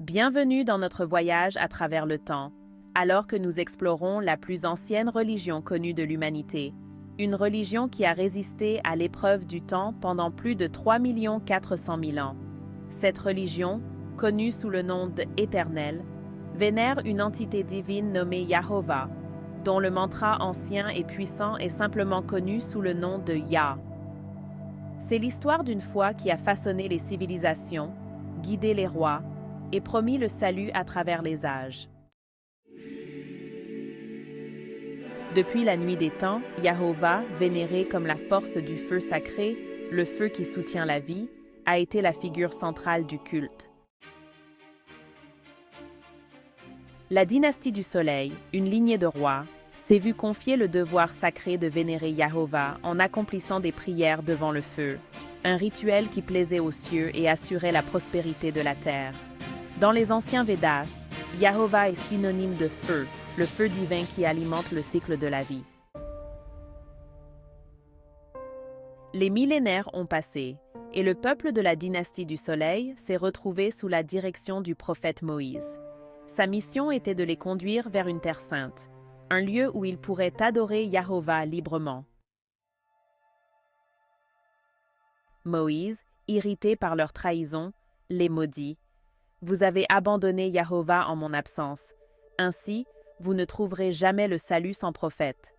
Bienvenue dans notre voyage à travers le temps, alors que nous explorons la plus ancienne religion connue de l'humanité, une religion qui a résisté à l'épreuve du temps pendant plus de 3 400 000 ans. Cette religion, connue sous le nom d'Éternel, vénère une entité divine nommée Yahovah, dont le mantra ancien et puissant est simplement connu sous le nom de Yah. C'est l'histoire d'une foi qui a façonné les civilisations, guidé les rois, et promis le salut à travers les âges. Depuis la nuit des temps, Yahovah, vénéré comme la force du feu sacré, le feu qui soutient la vie, a été la figure centrale du culte. La dynastie du Soleil, une lignée de rois, s'est vue confier le devoir sacré de vénérer Yahovah en accomplissant des prières devant le feu, un rituel qui plaisait aux cieux et assurait la prospérité de la terre. Dans les anciens Védas, Yahovah est synonyme de feu, le feu divin qui alimente le cycle de la vie. Les millénaires ont passé, et le peuple de la dynastie du Soleil s'est retrouvé sous la direction du prophète Moïse. Sa mission était de les conduire vers une terre sainte, un lieu où ils pourraient adorer Yahovah librement. Moïse, irrité par leur trahison, les maudit. « Vous avez abandonné Yahovah en mon absence. Ainsi, vous ne trouverez jamais le salut sans prophète. »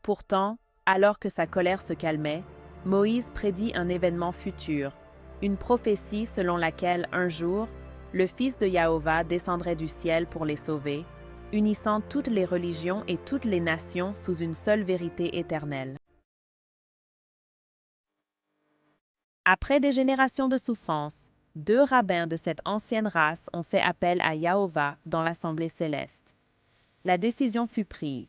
Pourtant, alors que sa colère se calmait, Moïse prédit un événement futur, une prophétie selon laquelle un jour, le fils de Yahovah descendrait du ciel pour les sauver, unissant toutes les religions et toutes les nations sous une seule vérité éternelle. Après des générations de souffrance, 2 rabbins de cette ancienne race ont fait appel à Yahovah dans l'Assemblée céleste. La décision fut prise.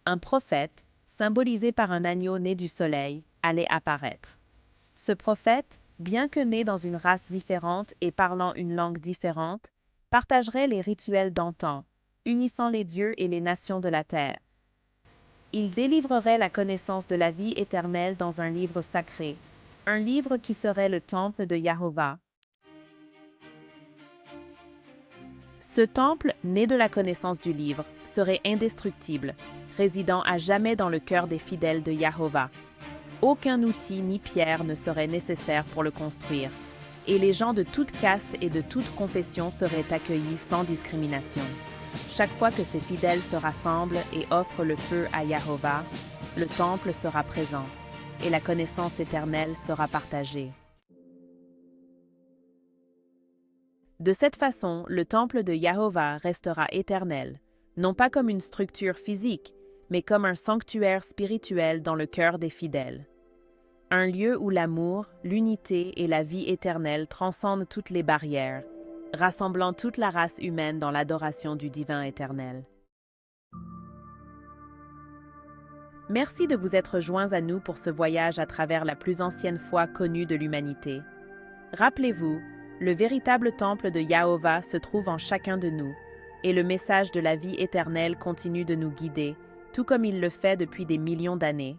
Un prophète, symbolisé par un agneau né du soleil, allait apparaître. Ce prophète, bien que né dans une race différente et parlant une langue différente, partagerait les rituels d'antan, unissant les dieux et les nations de la terre. Il délivrerait la connaissance de la vie éternelle dans un livre sacré, un livre qui serait le temple de Yahovah. Ce temple, né de la connaissance du livre, serait indestructible, résidant à jamais dans le cœur des fidèles de Yahovah. Aucun outil ni pierre ne serait nécessaire pour le construire, et les gens de toute caste et de toute confession seraient accueillis sans discrimination. Chaque fois que ces fidèles se rassemblent et offrent le feu à Yahovah, le temple sera présent, et la connaissance éternelle sera partagée. De cette façon, le temple de Yahovah restera éternel, non pas comme une structure physique, mais comme un sanctuaire spirituel dans le cœur des fidèles. Un lieu où l'amour, l'unité et la vie éternelle transcendent toutes les barrières, rassemblant toute la race humaine dans l'adoration du divin éternel. Merci de vous être joints à nous pour ce voyage à travers la plus ancienne foi connue de l'humanité. Rappelez-vous, le véritable temple de Yahovah se trouve en chacun de nous, et le message de la vie éternelle continue de nous guider, tout comme il le fait depuis des millions d'années.